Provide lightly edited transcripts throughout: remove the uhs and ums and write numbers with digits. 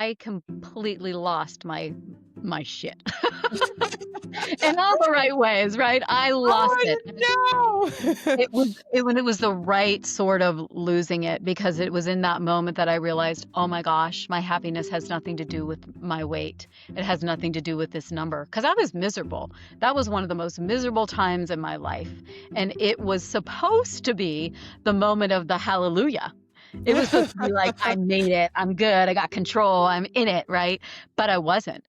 I completely lost my shit. In all the right ways, right? I lost Oh it. no! When it was the right sort of losing it, because it was in that moment that I realized, oh my gosh, my happiness has nothing to do with my weight. It has nothing to do with this number. Because I was miserable. That was one of the most miserable times in my life. And it was supposed to be the moment of the hallelujah. It was supposed to be like, I made it. I'm good. I got control. I'm in it, right? But I wasn't.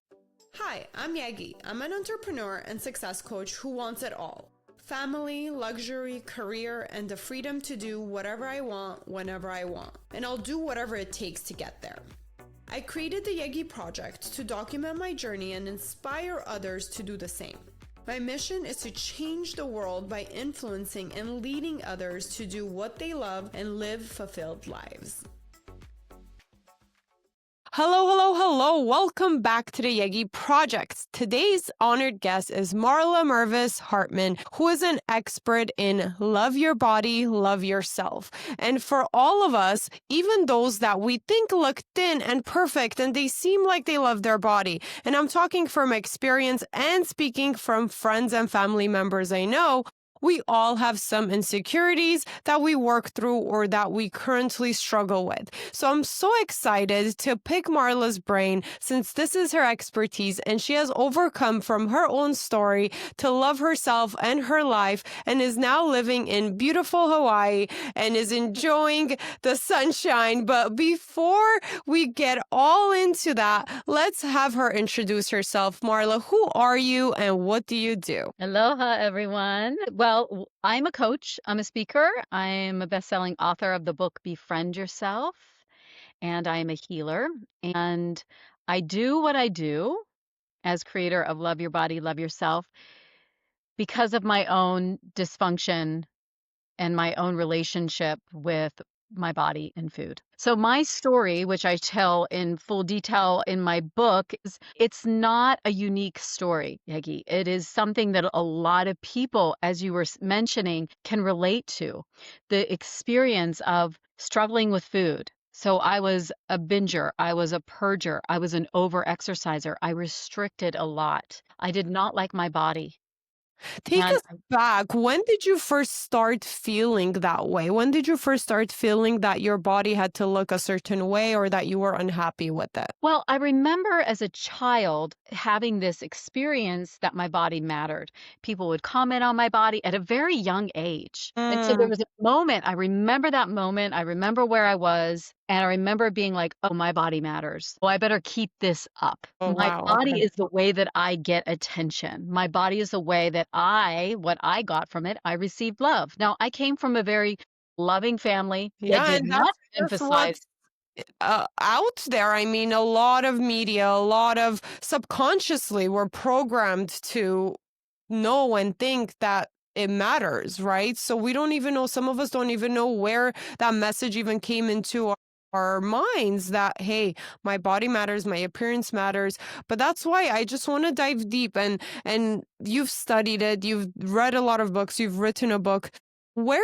Hi, I'm Yegi. I'm an entrepreneur and success coach who wants it all: family, luxury, career, and the freedom to do whatever I want whenever I want. And I'll do whatever it takes to get there. I created the Yegi Project to document my journey and inspire others to do the same. My mission is to change the world by influencing and leading others to do what they love and live fulfilled lives. Hello, hello, hello. Welcome back to the Yegi Project. Today's honored guest is Marla Mervis-Hartmann, who is an expert in love your body, love yourself. And for all of us, even those that we think look thin and perfect and they seem like they love their body, and I'm talking from experience and speaking from friends and family members I know, we all have some insecurities that we work through or that we currently struggle with. So I'm so excited to pick Marla's brain, since this is her expertise and she has overcome from her own story to love herself and her life, and is now living in beautiful Hawaii and is enjoying the sunshine. But before we get all into that, let's have her introduce herself. Marla, who are you and what do you do? Aloha, everyone. Well, I'm a coach. I'm a speaker. I'm a best-selling author of the book Befriend Yourself, and I'm a healer. And I do what I do as creator of Love Your Body, Love Yourself because of my own dysfunction and my own relationship with my body and food. So my story, which I tell in full detail in my book, is it's not a unique story, Yegi. It is something that a lot of people, as you were mentioning, can relate to. The experience of struggling with food. So I was a binger, I was a purger, I was an over-exerciser. I restricted a lot. I did not like my body. Take And us back. When did you first start feeling that way? When did you first start feeling that your body had to look a certain way or that you were unhappy with it? well, I remember as a child having this experience that my body mattered. People would comment on my body at a very young age. And so there Mm, was a moment, I remember that moment. I remember where I was, and I remember being like, oh, my body matters. Oh, I better keep this up. oh, My wow. body Okay. is the way that I get attention. My body is the way that what I got from it, I received love. Now, I came from a very loving family that Yeah, did and not that's emphasize. what's out there. I mean, a lot of media, a lot of subconsciously we're programmed to know and think that it matters, right? So we don't even know, some of us don't even know where that message even came into our minds that, hey, my body matters, my appearance matters. But that's why I just want to dive deep, and you've studied it, you've read a lot of books, you've written a book. Where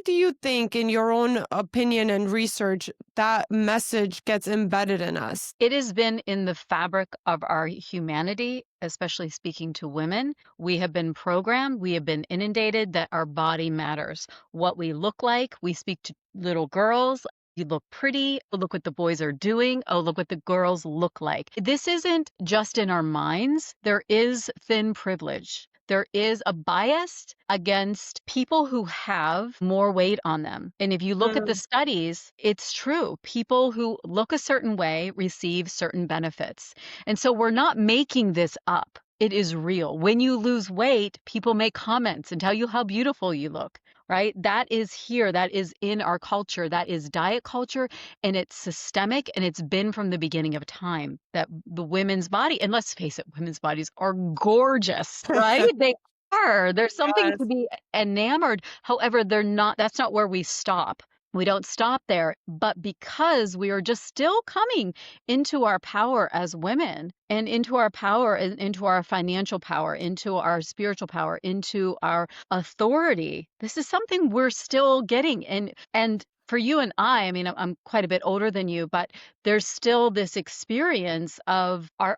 do you think, in your own opinion and research, that message gets embedded in us? It has been in the fabric of our humanity, especially speaking to women. We have been programmed, we have been inundated that our body matters. What we look like, we speak to little girls. You look pretty. Oh, look what the boys are doing. Oh, look what the girls look like. This isn't just in our minds. There is thin privilege. There is a bias against people who have more weight on them. And if you look at the Mm, studies, it's true. People who look a certain way receive certain benefits. And so we're not making this up. It is real. When you lose weight, people make comments and tell you how beautiful you look, right? That is here. That is in our culture. That is diet culture, and it's systemic, and it's been from the beginning of time that the women's body, and let's face it, women's bodies are gorgeous, right? They are. There's something yes. to be enamored. However, they're not, that's not where we stop. We don't stop there, but because we are just still coming into our power as women and into our power and into our financial power, into our spiritual power, into our authority, this is something we're still getting. And for you and I mean, I'm quite a bit older than you, but there's still this experience of our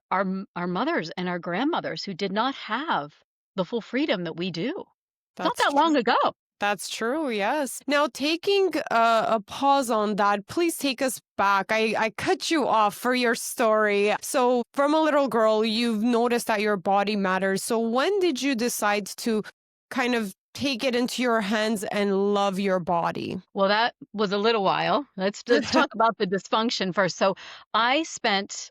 mothers and our grandmothers who did not have the full freedom that we do. It's not That's that true. long ago. That's true, yes. Now, taking a pause on that, please take us back. I cut you off for your story. So, from a little girl, you've noticed that your body matters. So, when did you decide to kind of take it into your hands and love your body? Well, that was a little while. Let's talk about the dysfunction first. So I spent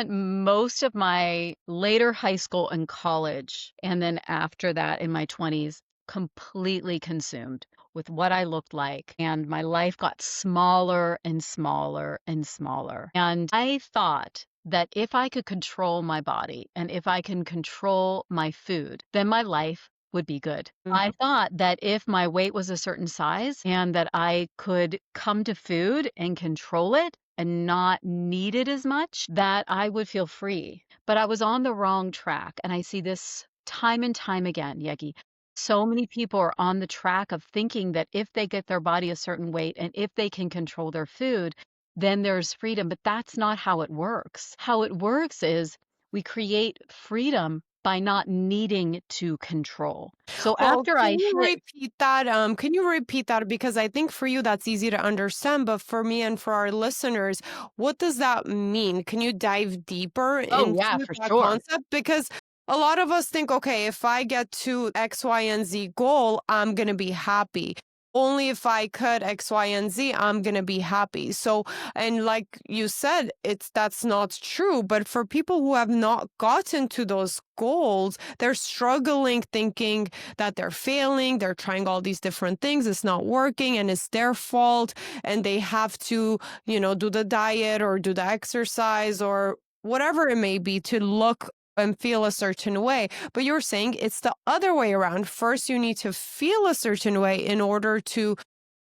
most of my later high school and college, and then after that in my 20s, completely consumed with what I looked like. And my life got smaller and smaller and smaller. And I thought that if I could control my body and if I can control my food, then my life would be good. I thought that if my weight was a certain size and that I could come to food and control it and not need it as much, that I would feel free. But I was on the wrong track. And I see this time and time again, Yegi. So many people are on the track of thinking that if they get their body a certain weight and if they can control their food, then there's freedom. But that's not how it works. How it works is we create freedom by not needing to control. So Oh, after can I you hit repeat that? Can you repeat that? Because I think for you that's easy to understand, but for me and for our listeners, what does that mean? Can you dive deeper oh, yeah, into for that sure. concept? Because a lot of us think, okay, if I get to X, Y, and Z goal, I'm gonna be happy. Only if I cut X, Y, and Z, I'm gonna be happy. So, and like you said, that's not true. But for people who have not gotten to those goals, they're struggling thinking that they're failing, they're trying all these different things, it's not working, and it's their fault, and they have to, do the diet or do the exercise or whatever it may be to look and feel a certain way. But you're saying it's the other way around. First, you need to feel a certain way in order to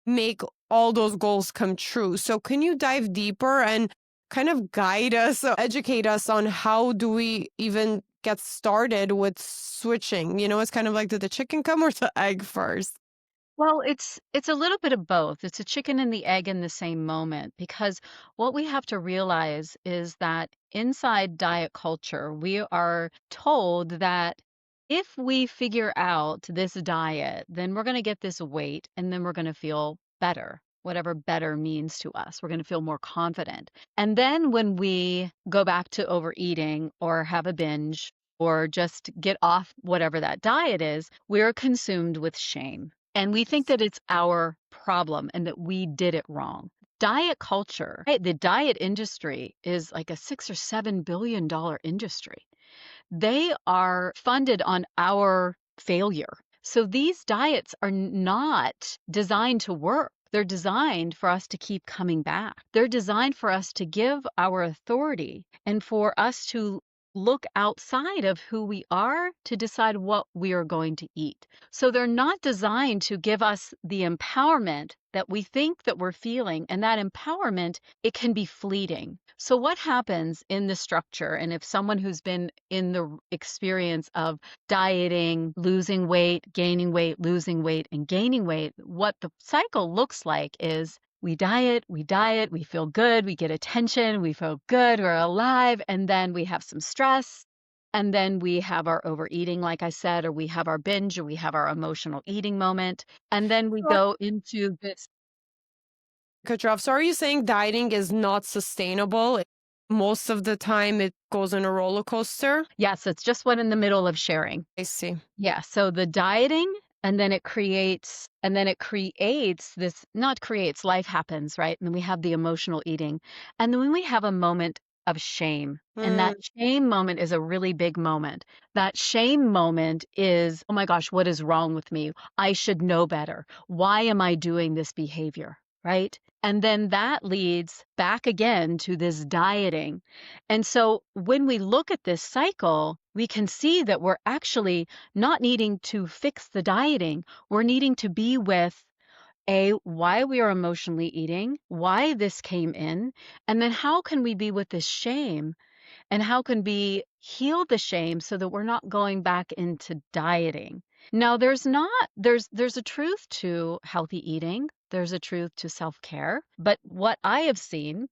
make all those goals come true. So can you dive deeper and kind of guide us, educate us on how do we even get started with switching? It's kind of like, did the chicken come or the egg first? Well, it's a little bit of both. It's a chicken and the egg in the same moment because what we have to realize is that inside diet culture, we are told that if we figure out this diet, then we're going to get this weight and then we're going to feel better, whatever better means to us. We're going to feel more confident. And then when we go back to overeating or have a binge or just get off whatever that diet is, we're consumed with shame. And we think that it's our problem and that we did it wrong. Diet culture, right, the diet industry is like a $6 or $7 billion industry. They are funded on our failure. So these diets are not designed to work. They're designed for us to keep coming back. They're designed for us to give our authority and for us to look outside of who we are to decide what we are going to eat. So they're not designed to give us the empowerment that we think that we're feeling. And that empowerment, it can be fleeting. So what happens in the structure, and if someone who's been in the experience of dieting, losing weight, losing weight, and gaining weight, what the cycle looks like is we diet, we feel good, we get attention, we feel good, we're alive, and then we have some stress, and then we have our overeating, like I said, or we have our binge, or we have our emotional eating moment, and then we go into this. Cut you off. So are you saying dieting is not sustainable? Most of the time it goes on a roller coaster? Yes, it's just what in the middle of sharing. I see. Yeah, so the dieting and then it creates this not creates, life happens, right? And then we have the emotional eating. And then when we have a moment of shame, and that Mm. shame moment is a really big moment. That shame moment is, oh my gosh, what is wrong with me? I should know better. Why am I doing this behavior? Right? And then that leads back again to this dieting. And so when we look at this cycle, we can see that we're actually not needing to fix the dieting. We're needing to be with why we are emotionally eating, why this came in, and then how can we be with this shame and how can we heal the shame so that we're not going back into dieting. Now, there's a truth to healthy eating. There's a truth to self-care, but what I have seen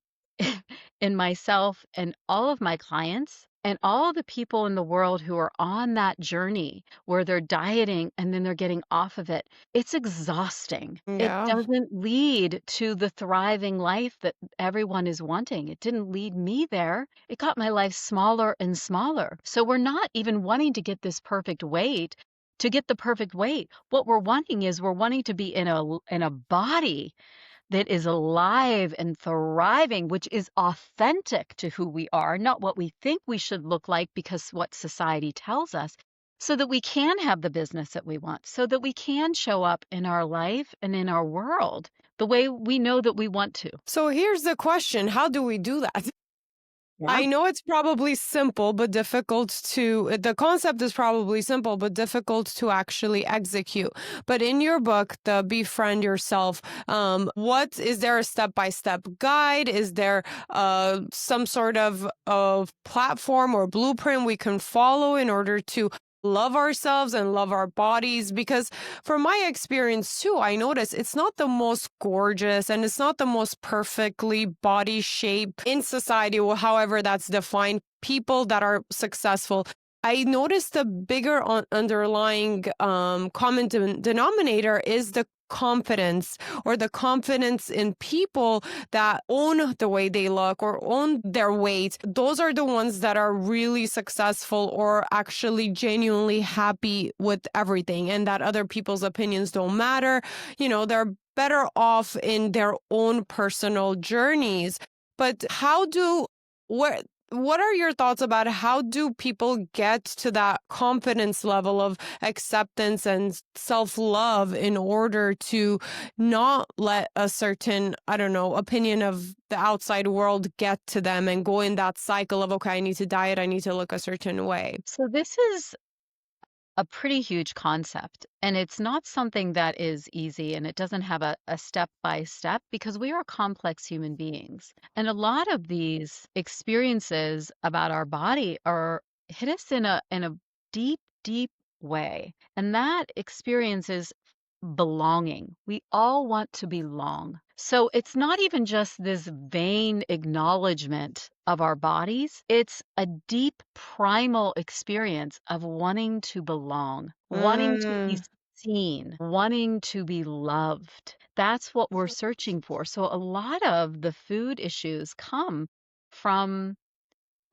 in myself and all of my clients and all the people in the world who are on that journey where they're dieting and then they're getting off of it, it's exhausting. It Yeah. doesn't lead to the thriving life that everyone is wanting. It didn't lead me there. It got my life smaller and smaller. So we're not even wanting to get this perfect weight to get the perfect weight. What we're wanting is we're wanting to be in a body that is alive and thriving, which is authentic to who we are, not what we think we should look like because what society tells us, so that we can have the business that we want, so that we can show up in our life and in our world the way we know that we want to. So here's the question. How do we do that? Yeah. I know it's probably simple, but the concept is probably simple, but difficult to actually execute. But in your book, the Befriend Yourself, what is there a step-by-step guide? Is there some sort of platform or blueprint we can follow in order to love ourselves and love our bodies? Because from my experience too, I notice it's not the most gorgeous and it's not the most perfectly body shape in society, or however that's defined. People that are successful, I noticed the bigger underlying common denominator is the confidence, or the confidence in people that own the way they look or own their weight. Those are the ones that are really successful or actually genuinely happy with everything, and that other people's opinions don't matter. They're better off in their own personal journeys. But where what are your thoughts about how do people get to that confidence level of acceptance and self-love in order to not let a certain, I don't know, opinion of the outside world get to them and go in that cycle of, okay, I need to diet, I need to look a certain way? So this is a pretty huge concept, and it's not something that is easy, and it doesn't have a step by step because we are complex human beings. And a lot of these experiences about our body are hit us in a deep, deep way. And that experience is belonging. We all want to belong. So it's not even just this vain acknowledgement of our bodies, it's a deep primal experience of wanting to belong, wanting to be Mm. seen, wanting to be loved. That's what we're searching for. So a lot of the food issues come from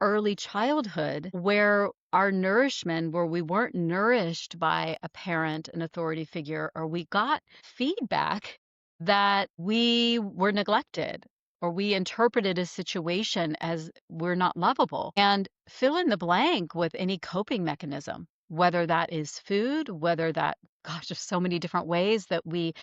early childhood where our nourishment, where we weren't nourished by a parent, an authority figure, or we got feedback that we were neglected or we interpreted a situation as we're not lovable. And fill in the blank with any coping mechanism, whether that is food, whether that, gosh, there's so many different ways that we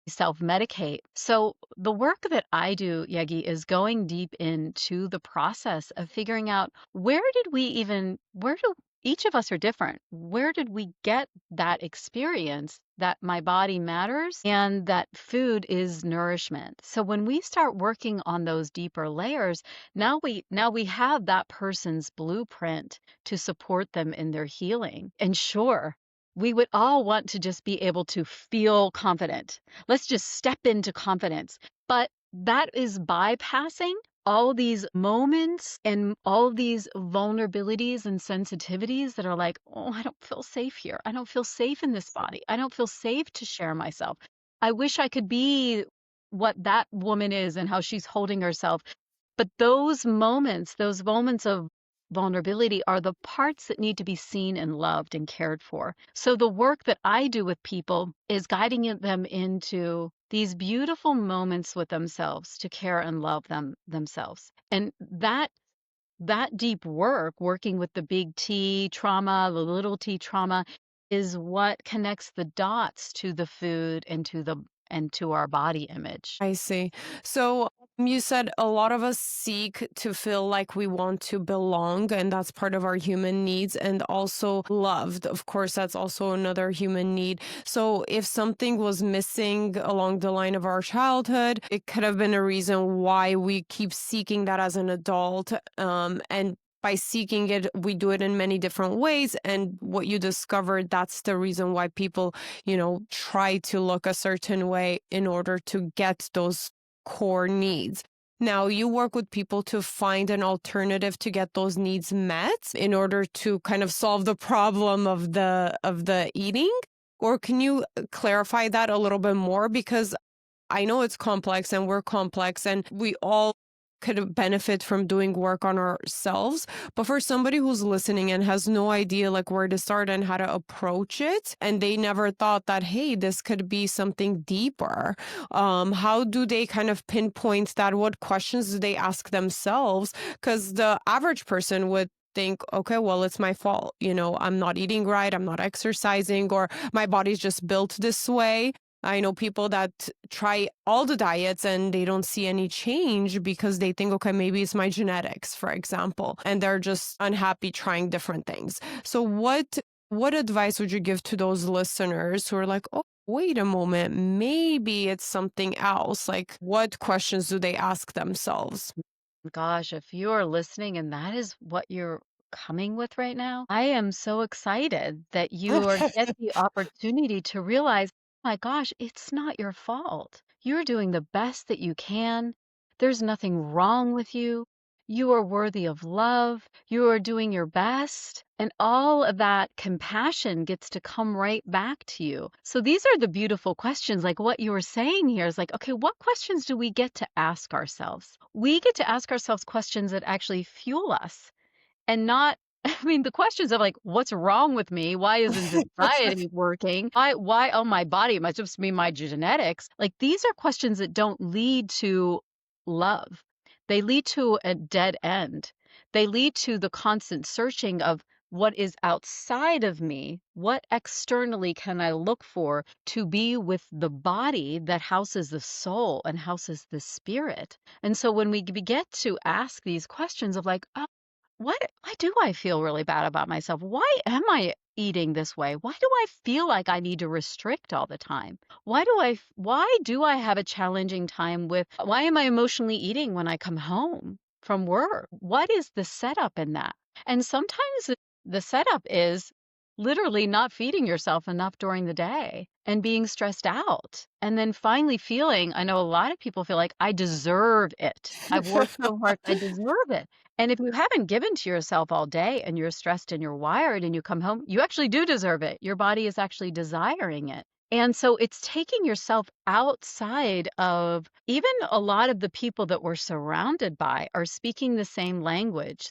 self-medicate. So the work that I do, Yegi, is going deep into the process of figuring out where do each of us are different. Where did we get that experience that my body matters and that food is nourishment? So when we start working on those deeper layers, now we have that person's blueprint to support them in their healing. And sure, we would all want to just be able to feel confident. Let's just step into confidence. But that is bypassing all these moments and all these vulnerabilities and sensitivities that are like, oh, I don't feel safe here. I don't feel safe in this body. I don't feel safe to share myself. I wish I could be what that woman is and how she's holding herself. But those moments of vulnerability are the parts that need to be seen and loved and cared for. So the work that I do with people is guiding them into these beautiful moments with themselves to care and love themselves. And that deep work, working with the big T trauma, the little T trauma, is what connects the dots to the food and to and to our body image. I see. So you said a lot of us seek to feel like we want to belong, and that's part of our human needs, and also loved. Of course, that's also another human need. So if something was missing along the line of our childhood, it could have been a reason why we keep seeking that as an adult. And by seeking it, we do it in many different ways. And what you discovered, that's the reason why people try to look a certain way in order to get those core needs. Now, you work with people to find an alternative to get those needs met in order to kind of solve the problem of the eating. Or can you clarify that a little bit more? Because I know it's complex and we're complex and we all could benefit from doing work on ourselves. But for somebody who's listening and has no idea like where to start and how to approach it, and they never thought that, hey, this could be something deeper, how do they kind of pinpoint that? What questions do they ask themselves? Because the average person would think, okay, well, it's my fault. I'm not eating right. I'm not exercising, or my body's just built this way. I know people that try all the diets and they don't see any change because they think, okay, maybe it's my genetics, for example, and they're just unhappy trying different things. So what advice would you give to those listeners who are like, oh, wait a moment, maybe it's something else? Like, what questions do they ask themselves? Gosh, if you are listening and that is what you're coming with right now, I am so excited that you are get the opportunity to realize, oh my gosh, it's not your fault. You're doing the best that you can. There's nothing wrong with you. You are worthy of love. You are doing your best. And all of that compassion gets to come right back to you. So these are the beautiful questions. Like what you were saying here is like, okay, what questions do we get to ask ourselves? We get to ask ourselves questions that actually fuel us and not I mean, the questions of like, what's wrong with me? Why isn't this diet working? Why, oh, my body, it must just be my genetics. Like, these are questions that don't lead to love. They lead to a dead end. They lead to the constant searching of what is outside of me. What externally can I look for to be with the body that houses the soul and houses the spirit? And so when we get to ask these questions of like, oh, why do I feel really bad about myself? Why am I eating this way? Why do I feel like I need to restrict all the time? Why do I have a challenging time with why am I emotionally eating when I come home from work? What is the setup in that? And sometimes the setup is literally not feeding yourself enough during the day and being stressed out. And then finally feeling, I know a lot of people feel like I deserve it. I've worked so hard, I deserve it. And if you haven't given to yourself all day and you're stressed and you're wired and you come home, you actually do deserve it. Your body is actually desiring it. And so it's taking yourself outside of even a lot of the people that we're surrounded by are speaking the same language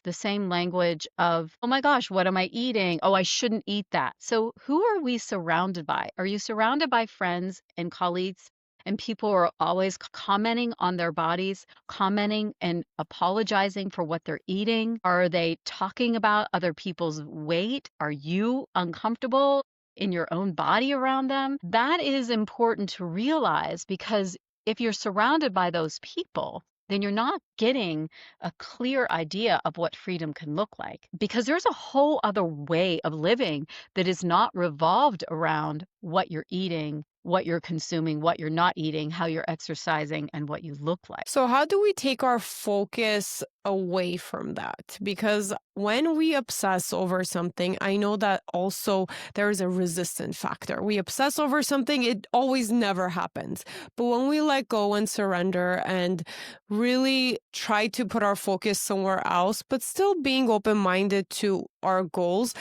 of, oh my gosh, what am I eating? Oh, I shouldn't eat that. So who are we surrounded by? Are you surrounded by friends and colleagues and people who are always commenting on their bodies, commenting and apologizing for what they're eating? Are they talking about other people's weight? Are you uncomfortable in your own body around them? That is important to realize because if you're surrounded by those people, then you're not getting a clear idea of what freedom can look like because there's a whole other way of living that is not revolved around what you're eating, what you're consuming, what you're not eating, how you're exercising, and what you look like. So, how do we take our focus away from that? Because when we obsess over something, I know that also there is a resistant factor. We obsess over something, it always never happens. But when we let go and surrender and really try to put our focus somewhere else, but still being open minded to our goals,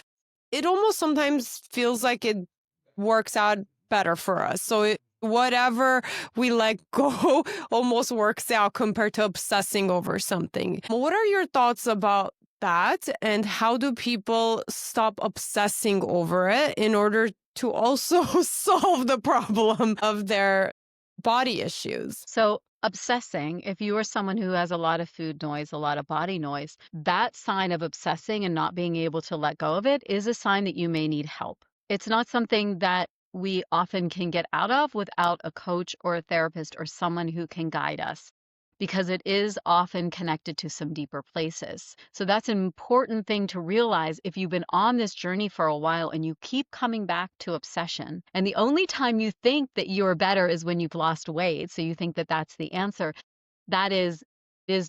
it almost sometimes feels like it works out better for us. So whatever we let go almost works out compared to obsessing over something. What are your thoughts about that? And how do people stop obsessing over it in order to also solve the problem of their body issues? So, obsessing, if you are someone who has a lot of food noise, a lot of body noise, that sign of obsessing and not being able to let go of it is a sign that you may need help. It's not something that we often can get out of without a coach or a therapist or someone who can guide us, because it is often connected to some deeper places. So that's an important thing to realize if you've been on this journey for a while and you keep coming back to obsession. And the only time you think that you're better is when you've lost weight. So you think that that's the answer. That is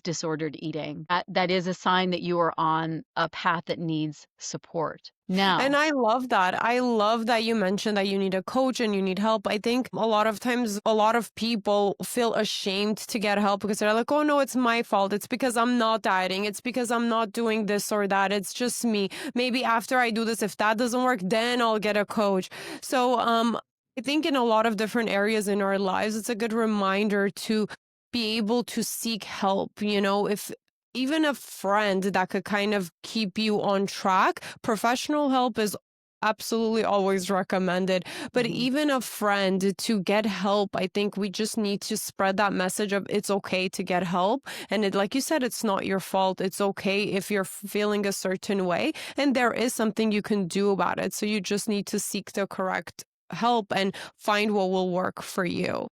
disordered eating. That is a sign that you are on a path that needs support. And Now, I love that. I love that you mentioned that you need a coach and you need help. I think a lot of times, a lot of people feel ashamed to get help because they're like, oh no, it's my fault. It's because I'm not dieting. It's because I'm not doing this or that. It's just me. Maybe after I do this, if that doesn't work, then I'll get a coach. So, I think in a lot of different areas in our lives, it's a good reminder to be able to seek help. If even a friend that could kind of keep you on track, professional help is absolutely always recommended. But mhm. even a friend to get help, I think we just need to spread that message of it's okay to get help. And like you said, it's not your fault. It's okay if you're feeling a certain way. And there is something you can do about it. So you just need to seek the correct help and find what will work for you.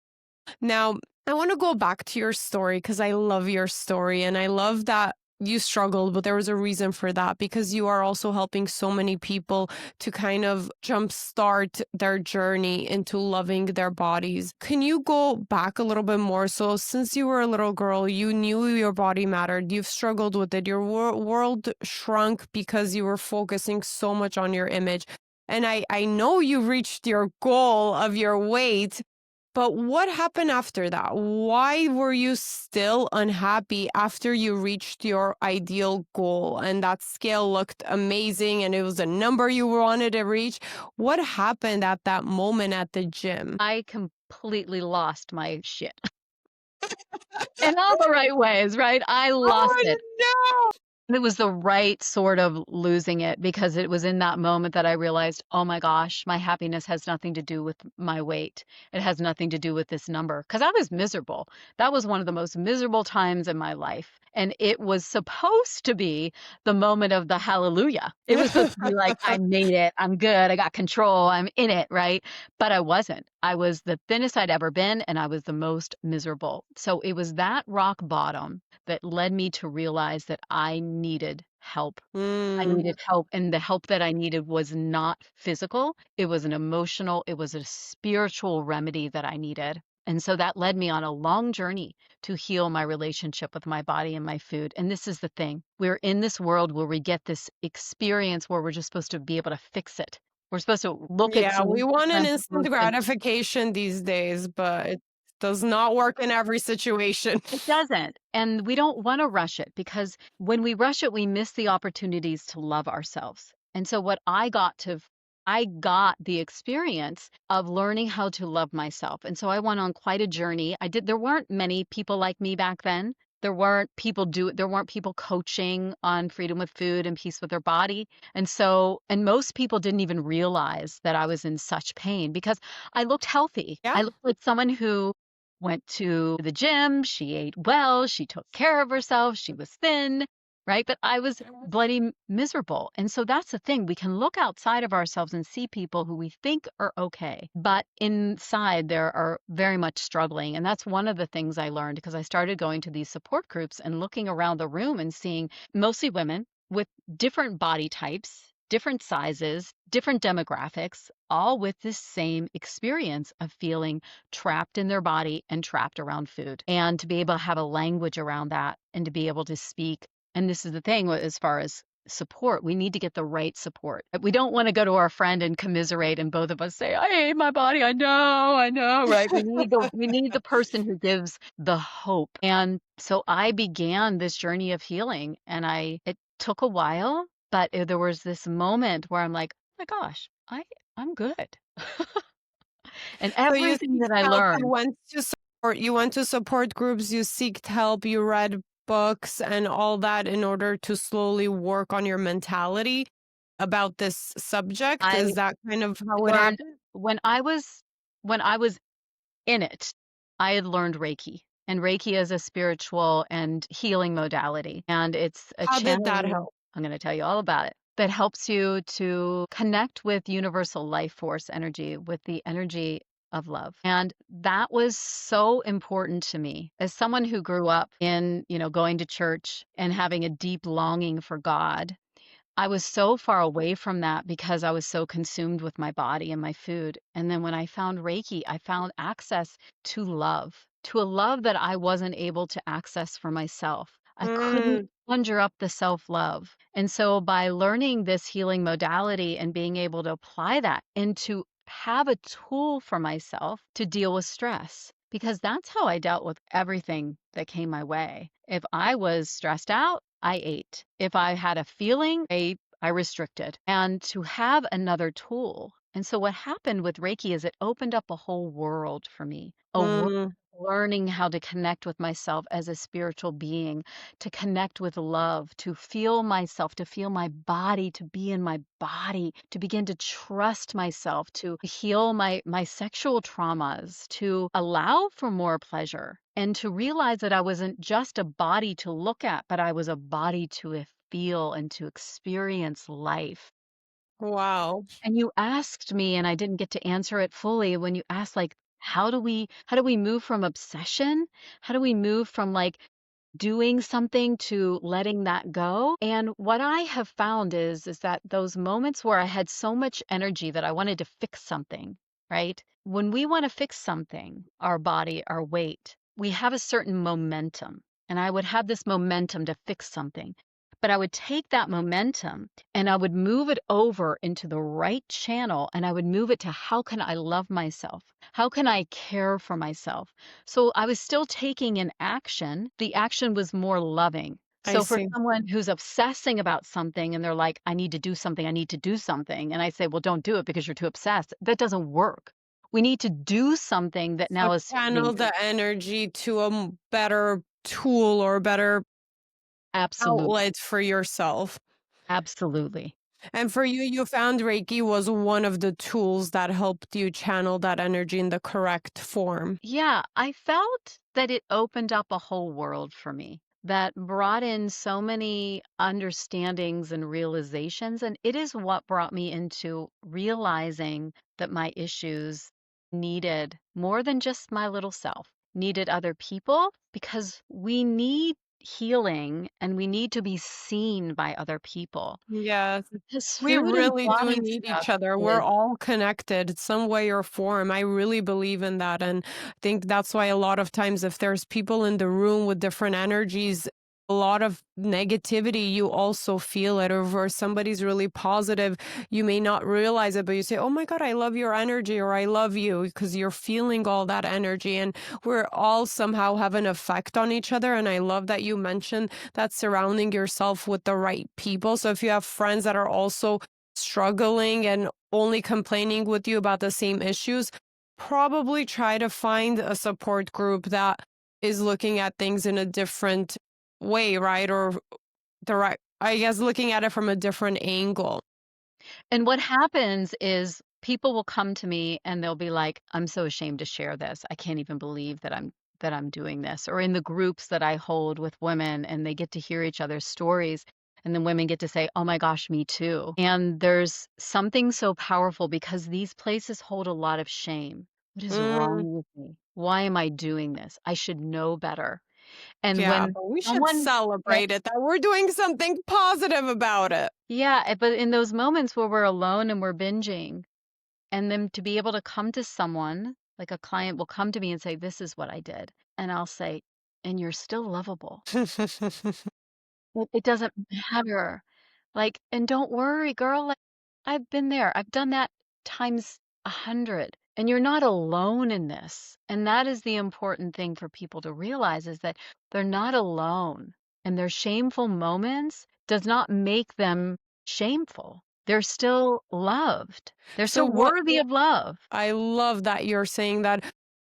Now, I want to go back to your story because I love your story and I love that you struggled, but there was a reason for that because you are also helping so many people to kind of jumpstart their journey into loving their bodies. Can you go back a little bit more? So, since you were a little girl, you knew your body mattered, you've struggled with it, your world shrunk because you were focusing so much on your image. And I know you reached your goal of your weight, but what happened after that? Why were you still unhappy after you reached your ideal goal and that scale looked amazing and it was a number you wanted to reach? What happened at that moment at the gym? I completely lost my shit in all the right ways, right? I lost Oh it. no! It was the right sort of losing it, because it was in that moment that I realized, oh my gosh, my happiness has nothing to do with my weight. It has nothing to do with this number, because I was miserable. That was one of the most miserable times in my life. And it was supposed to be the moment of the hallelujah. It was supposed to be like, I made it. I'm good. I got control. I'm in it. Right. But I wasn't. I was the thinnest I'd ever been, and I was the most miserable. So it was that rock bottom that led me to realize that I needed help. I Mm, needed help, and the help that I needed was not physical. It was an emotional, it was a spiritual remedy that I needed. And so that led me on a long journey to heal my relationship with my body and my food. And this is the thing. We're in this world where we get this experience where we're just supposed to be able to fix it. We're supposed to look at yeah, some we want an Instagram instant post and gratification these days, but it does not work in every situation. it doesn't. And we don't want to rush it, because when we rush it, we miss the opportunities to love ourselves. And so I got the experience of learning how to love myself. And so I went on quite a journey. There weren't many people like me back then. There weren't people coaching on freedom with food and peace with their body. And most people didn't even realize that I was in such pain, because I looked healthy. Yeah. I looked like someone who went to the gym, she ate well, she took care of herself, she was thin, right? But I was bloody miserable. And so that's the thing. We can look outside of ourselves and see people who we think are okay, but inside there are very much struggling. And that's one of the things I learned, because I started going to these support groups and looking around the room and seeing mostly women with different body types, different sizes, different demographics, all with this same experience of feeling trapped in their body and trapped around food. And to be able to have a language around that and to be able to speak. And this is the thing, as far as support, we need to get the right support. We don't want to go to our friend and commiserate and both of us say, I hate my body. I know, right? We need the person who gives the hope. And so I began this journey of healing, and it took a while, but there was this moment where I'm like, oh my gosh, I'm good. And So you everything seeked that I help, learned, you went to support groups, you seeked help, you read books and all that in order to slowly work on your mentality about this subject. I Is that kind of how it learned happened? when I was in it, I had learned Reiki. And Reiki is a spiritual and healing modality. And it's a How did that channeling. help? I'm going to tell you all about it. that helps you to connect with universal life force energy, with the energy of love. And that was so important to me as someone who grew up in, going to church and having a deep longing for God. I was so far away from that because I was so consumed with my body and my food. And then when I found Reiki, I found access to a love that I wasn't able to access for myself. I couldn't Mm, conjure up the self love. And so by learning this healing modality and being able to apply that and to have a tool for myself to deal with stress, because that's how I dealt with everything that came my way. If I was stressed out, I ate. If I had a feeling, I restricted. And to have another tool. And so what happened with Reiki is it opened up a whole world for me, a world mm. learning how to connect with myself as a spiritual being, to connect with love, to feel myself, to feel my body, to be in my body, to begin to trust myself, to heal my sexual traumas, to allow for more pleasure, and to realize that I wasn't just a body to look at, but I was a body to feel and to experience life. Wow. And you asked me, and I didn't get to answer it fully when you asked, like, how do we move from obsession? How do we move from like doing something to letting that go? And what I have found is that those moments where I had so much energy that I wanted to fix something, right? When we want to fix something, our body, our weight, we have a certain momentum. And I would have this momentum to fix something. But I would take that momentum and I would move it over into the right channel and I would move it to how can I love myself? How can I care for myself? So I was still taking an action. The action was more loving. I So for see. someone who's obsessing about something and they're like, I need to do something, I need to do something. And I say, well, don't do it because you're too obsessed. That doesn't work. We need to do something that So now is serving channel you. the energy to a better tool or better Absolutely. outlet for yourself. Absolutely. And for you, you found Reiki was one of the tools that helped you channel that energy in the correct form. Yeah, I felt that it opened up a whole world for me that brought in so many understandings and realizations. And it is what brought me into realizing that my issues needed more than just my little self, needed other people because we need healing and we need to be seen by other people. Yes. Because We food and really do body need stuff each other. We're is all connected some way or form. I really believe in that. And I think that's why a lot of times, if there's people in the room with different energies, a lot of negativity, you also feel it. Or if somebody's really positive, you may not realize it, but you say, oh my God, I love your energy, or I love you, because you're feeling all that energy. And we're all somehow have an effect on each other. And I love that you mentioned that surrounding yourself with the right people. So if you have friends that are also struggling and only complaining with you about the same issues, probably try to find a support group that is looking at things in a different way, right? Or the right, I guess, looking at it from a different angle. And what happens is people will come to me and they'll be like, "I'm so ashamed to share this. I can't even believe that I'm doing this." Or in the groups that I hold with women and they get to hear each other's stories and then women get to say, "Oh my gosh, me too." And there's something so powerful because these places hold a lot of shame. What is Mm, wrong with me? Why am I doing this? I should know better. And yeah, when but we should someone celebrate it that we're doing something positive about it. yeah, but in those moments where we're alone and we're binging, and then to be able to come to someone, like a client will come to me and say, "This is what I did." And I'll say, "And you're still lovable. It doesn't matter." Like, "And don't worry, girl, like, I've been there. I've done that times 100, and you're not alone in this." And that is the important thing for people to realize is that they're not alone, and their shameful moments does not make them shameful. They're still loved. They're So still what worthy of love. I love that you're saying that.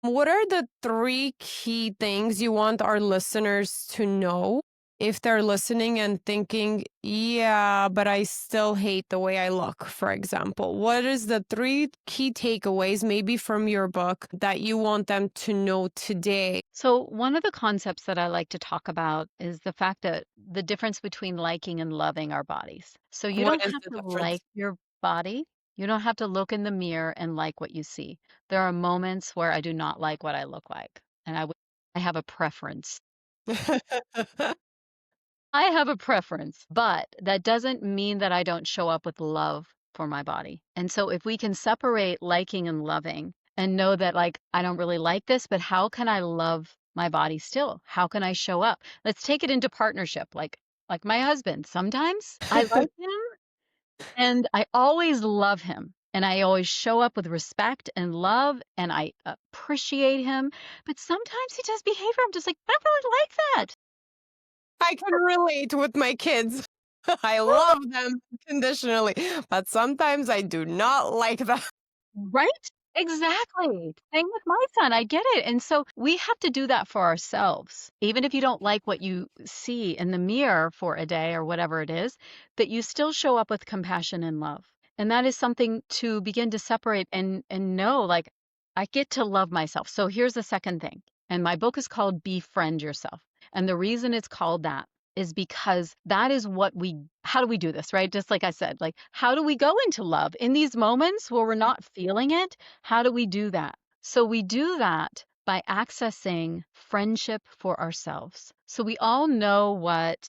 What are the 3 key things you want our listeners to know if they're listening and thinking, yeah, but I still hate the way I look, for example? What is the three key takeaways, maybe from your book, that you want them to know today? So, one of the concepts that I like to talk about is the fact that the difference between liking and loving our bodies. So, you What don't is have the to difference? like your body. You don't have to look in the mirror and like what you see. There are moments where I do not like what I look like, and I have a preference. I have a preference, but that doesn't mean that I don't show up with love for my body. And so if we can separate liking and loving and know that like I don't really like this, but how can I love my body still? How can I show up? Let's take it into partnership like my husband. Sometimes I like him and I always love him. And I always show up with respect and love and I appreciate him. But sometimes he does behavior. I'm just like, I don't really like that. I can relate with my kids. I love them conditionally, but sometimes I do not like them. Right? Exactly. Same with my son. I get it. And so we have to do that for ourselves. Even if you don't like what you see in the mirror for a day or whatever it is, that you still show up with compassion and love. And that is something to begin to separate and know like I get to love myself. So here's the second thing. And my book is called Befriend Yourself. And the reason it's called that is because that is what we how do we do this, right? Just like I said, like how do we go into love in these moments where we're not feeling it? How do we do that? So we do that by accessing friendship for ourselves. So we all know what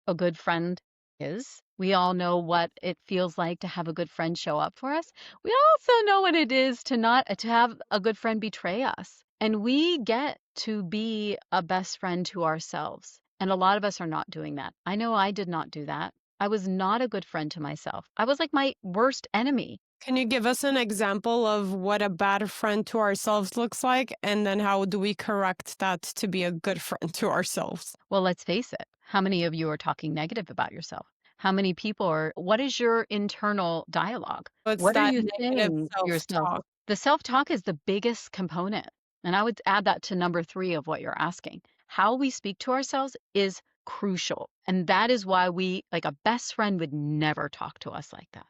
a good friend is. We all know what it feels like to have a good friend show up for us. We also know what it is to not to have a good friend betray us. And we get to be a best friend to ourselves. And a lot of us are not doing that. I know I did not do that. I was not a good friend to myself. I was like my worst enemy. Can you give us an example of what a bad friend to ourselves looks like? And then how do we correct that to be a good friend to ourselves? Well, let's face it. How many of you are talking negative about yourself? How many people are, what is your internal dialogue? It's What are that you negative saying to self yourself? talk. The self talk is the biggest component. And I would add that to number three of what you're asking. How we speak to ourselves is crucial. And that is why we, like a best friend, would never talk to us like that.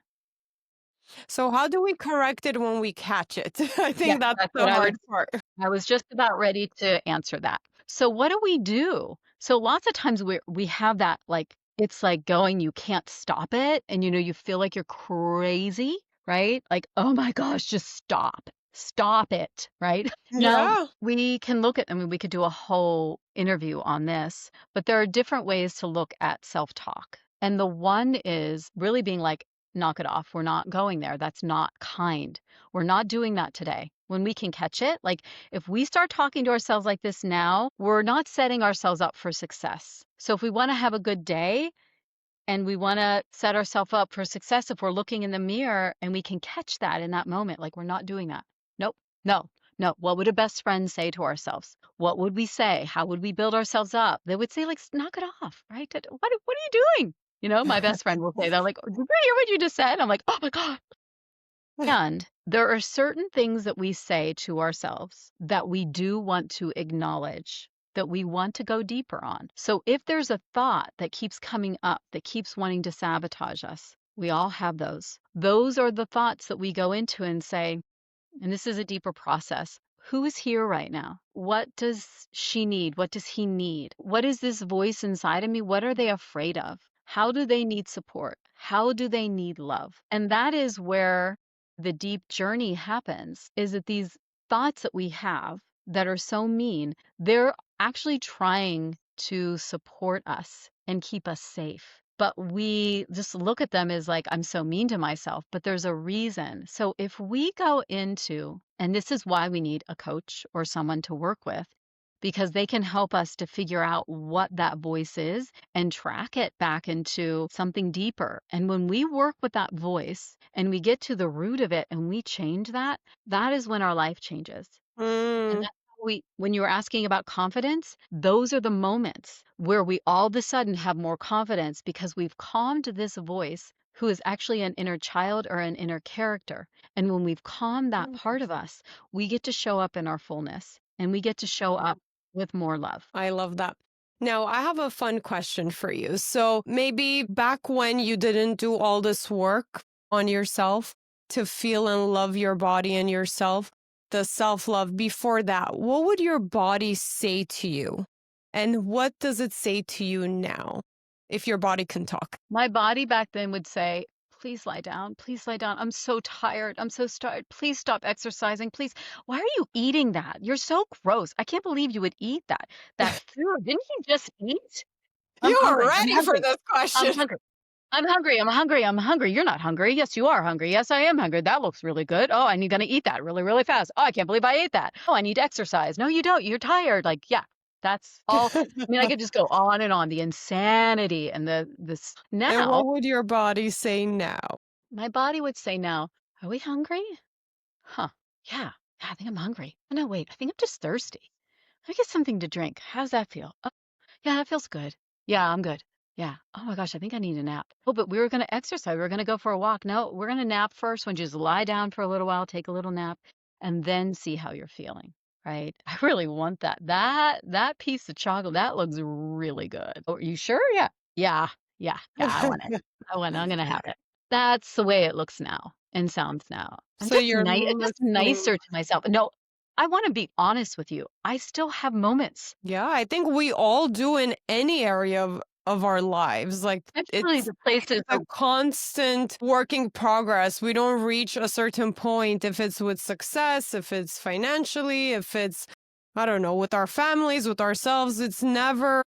So, how do we correct it when we catch it? I Yeah, think that's that's the what hard part. I was just about ready to answer that. So what do we do? So lots of times we have that like it's like going, you can't stop it, and you feel like you're crazy, right? Like, oh my gosh, just stop. Stop it, right? Now, Yeah. we can look at, I mean, we could do a whole interview on this, but there are different ways to look at self-talk. And the one is really being like, knock it off. We're not going there. That's not kind. We're not doing that today. When we can catch it, like if we start talking to ourselves like this now, we're not setting ourselves up for success. So if we want to have a good day and we want to set ourselves up for success, if we're looking in the mirror and we can catch that in that moment, like we're not doing that. Nope. No. No. What would a best friend say to ourselves? What would we say? How would we build ourselves up? They would say, like, knock it off, right? What are you doing? My best friend will say, they're like, did you hear what you just said? I'm like, oh my God. And there are certain things that we say to ourselves that we do want to acknowledge, that we want to go deeper on. So if there's a thought that keeps coming up, that keeps wanting to sabotage us, we all have those. Those are the thoughts that we go into and say, and this is a deeper process. Who is here right now? What does she need? What does he need? What is this voice inside of me? What are they afraid of? How do they need support? How do they need love? And that is where the deep journey happens, is that these thoughts that we have that are so mean, they're actually trying to support us and keep us safe. But we just look at them as like, I'm so mean to myself, but there's a reason. So if we go into, and this is why we need a coach or someone to work with, because they can help us to figure out what that voice is and track it back into something deeper. And when we work with that voice and we get to the root of it and we change that, that is when our life changes. And Mm. that's how when you were asking about confidence, those are the moments where we all of a sudden have more confidence because we've calmed this voice who is actually an inner child or an inner character. And when we've calmed that part of us, we get to show up in our fullness and we get to show up with more love. I love that. Now, I have a fun question for you. So, maybe back when you didn't do all this work on yourself to feel and love your body and yourself, the self love before that, what would your body say to you? And what does it say to you now, if your body can talk? My body back then would say, "Please lie down. Please lie down. I'm so tired. I'm so tired. Please stop exercising. Please. Why are you eating that? You're so gross. I can't believe you would eat that. That food. Didn't you just eat? I'm You are hungry. I'm ready for hungry. this I'm question. hungry. I'm hungry. I'm hungry. I'm hungry. You're not hungry. Yes, you are hungry. Yes, I am hungry. That looks really good. Oh, I'm gonna eat that really, really fast. Oh, I can't believe I ate that. Oh, I need to exercise. No, you don't. You're tired. Like, yeah, that's all. I mean, I could just go on and on. The insanity and the this And what now. would your body say now? My body would say now, "Are we hungry? Huh. Yeah. Yeah, I think I'm hungry. Oh, no, wait. I think I'm just thirsty. Let me get something to drink. How's that feel? Oh, yeah, that feels good. Yeah, I'm good. Yeah. Oh my gosh, I think I need a nap. Oh, but we were going to exercise. We were going to go for a walk. No, we're going to nap first. When you just lie down for a little while, take a little nap, and then see how you're feeling." Right? I really want that. That piece of chocolate, that looks really good. Oh, are you sure? Yeah. Yeah. Yeah. Yeah, I want it. I'm gonna have it. That's the way it looks now and sounds now. I'm So you're just listening. nicer to myself. No, I wanna be honest with you. I still have moments. Yeah, I think we all do in any area of our lives. Like Especially it's the places a are constant working progress. We don't reach a certain point if it's with success, if it's financially, if it's, I don't know, with our families, with ourselves. It's never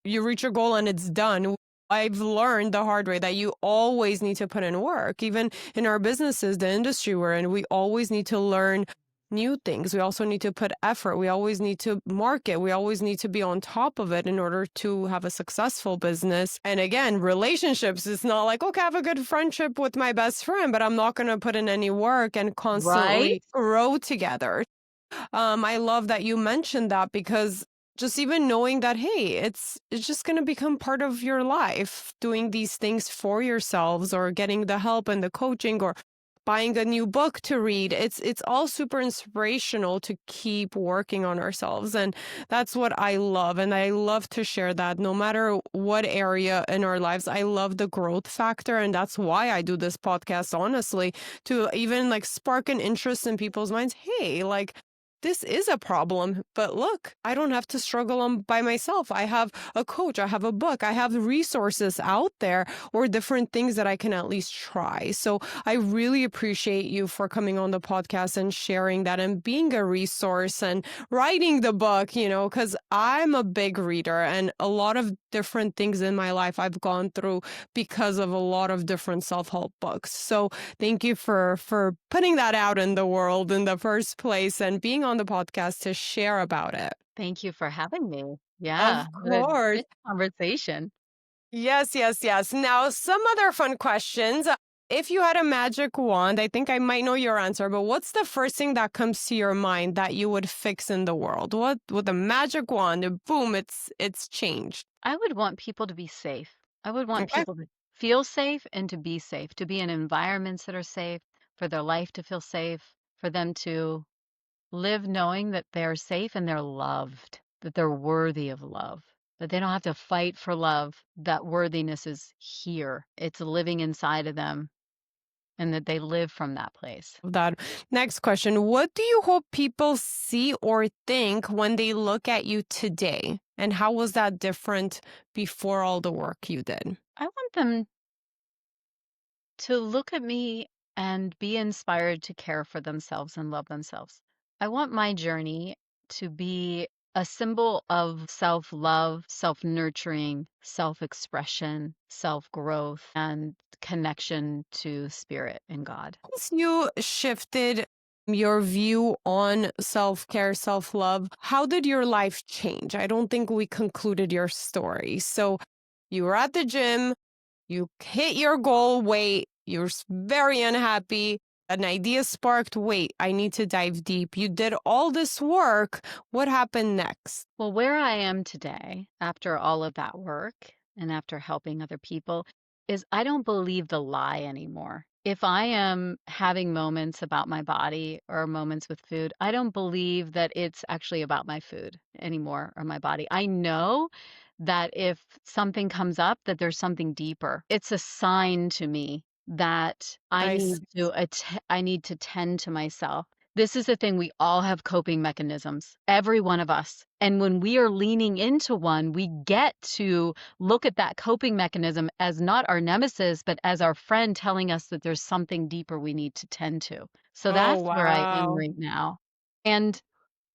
you reach your goal and it's done. I've learned the hard way that you always need to put in work. Even in our businesses, the industry we're in, we always need to learn new things. We also need to put effort. We always need to market. We always need to be on top of it in order to have a successful business. And again, relationships, it's not like, okay, I have a good friendship with my best friend, but I'm not going to put in any work and right? constantly grow together. I love that you mentioned that because just even knowing that, hey, it's just going to become part of your life, doing these things for yourselves or getting the help and the coaching or buying a new book to read. It's all super inspirational to keep working on ourselves. And that's what I love. And I love to share that no matter what area in our lives. I love the growth factor. And that's why I do this podcast, honestly, to even like spark an interest in people's minds. Hey, like this is a problem, but look, I don't have to struggle on by myself. I have a coach, I have a book, I have resources out there or different things that I can at least try. So I really appreciate you for coming on the podcast and sharing that and being a resource and writing the book, because I'm a big reader and a lot of different things in my life I've gone through because of a lot of different self-help books. So thank you for putting that out in the world in the first place and being on the podcast to share about it. Thank you for having me. Yeah, Of what a course. rich conversation. Yes, yes, yes. Now, some other fun questions. If you had a magic wand, I think I might know your answer, but what's the first thing that comes to your mind that you would fix in the world? What with a magic wand, boom, it's changed. I would want people to be safe. I would want Okay. people to feel safe and to be safe, to be in environments that are safe, for their life to feel safe, for them to live knowing that they're safe and they're loved, that they're worthy of love, that they don't have to fight for love. That worthiness is here. It's living inside of them and that they live from that place. That next question. What do you hope people see or think when they look at you today? And how was that different before all the work you did? I want them to look at me and be inspired to care for themselves and love themselves. I want my journey to be a symbol of self love, self nurturing, self expression, self growth, and connection to spirit and God. Once you shifted your view on self care, self love, how did your life change? I don't think we concluded your story. So you were at the gym, you hit your goal weight, you're very unhappy. An idea sparked, wait, I need to dive deep. You did all this work. What happened next? Well, where I am today, after all of that work and after helping other people, is I don't believe the lie anymore. If I am having moments about my body or moments with food, I don't believe that it's actually about my food anymore or my body. I know that if something comes up, that there's something deeper. It's a sign to me that I see. I need to tend to myself. This is the thing, we all have coping mechanisms, every one of us. And when we are leaning into one, we get to look at that coping mechanism as not our nemesis, but as our friend telling us that there's something deeper we need to tend to. So Oh, that's where I am wow. right now. And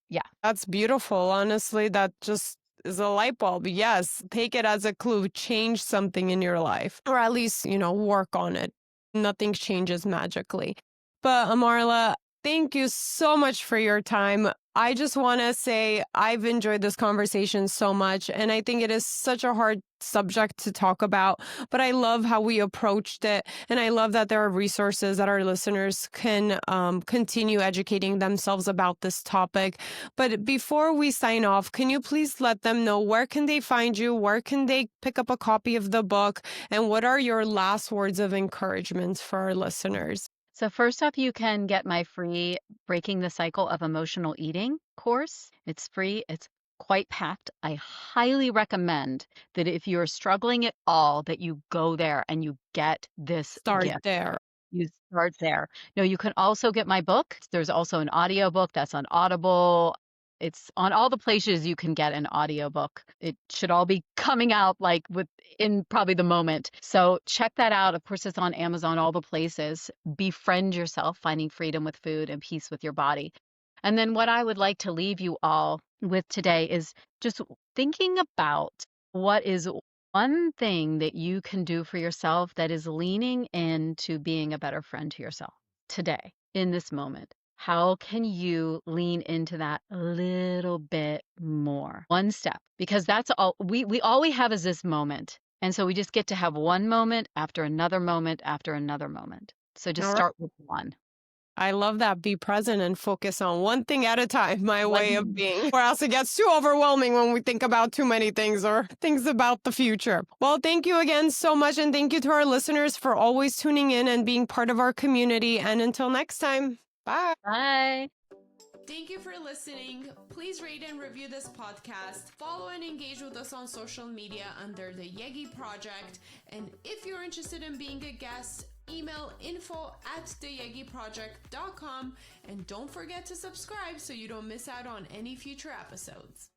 yeah. That's beautiful. Honestly, that just is a light bulb. Yes, take it as a clue. Change something in your life, or at least, work on it. Nothing changes magically. But Marla, thank you so much for your time. I just want to say I've enjoyed this conversation so much, and I think it is such a hard subject to talk about, but I love how we approached it, and I love that there are resources that our listeners can continue educating themselves about this topic. But before we sign off, can you please let them know where can they find you, where can they pick up a copy of the book, and what are your last words of encouragement for our listeners? So first up, you can get my free Breaking the Cycle of Emotional Eating course. It's free. It's quite packed. I highly recommend that if you're struggling at all, that you go there and you get this Start gift. there. You start there. No, you can also get my book. There's also an audiobook that's on Audible. It's on all the places you can get an audiobook. It should all be coming out like within probably the moment. So check that out. Of course, it's on Amazon, all the places. Befriend yourself, finding freedom with food and peace with your body. And then what I would like to leave you all with today is just thinking about what is one thing that you can do for yourself that is leaning into being a better friend to yourself today, in this moment. How can you lean into that a little bit more? One step, because that's all we have is this moment. And so we just get to have one moment after another moment after another moment. So just All right. start with one. I love that. Be present and focus on one thing at a time, my way of One. being. Or else it gets too overwhelming when we think about too many things or things about the future. Well, thank you again so much. And thank you to our listeners for always tuning in and being part of our community. And until next time, bye. Bye. Thank you for listening. Please rate and review this podcast. Follow and engage with us on social media under the Yegi Project. And if you're interested in being a guest, email info@theyegiproject.com. And don't forget to subscribe so you don't miss out on any future episodes.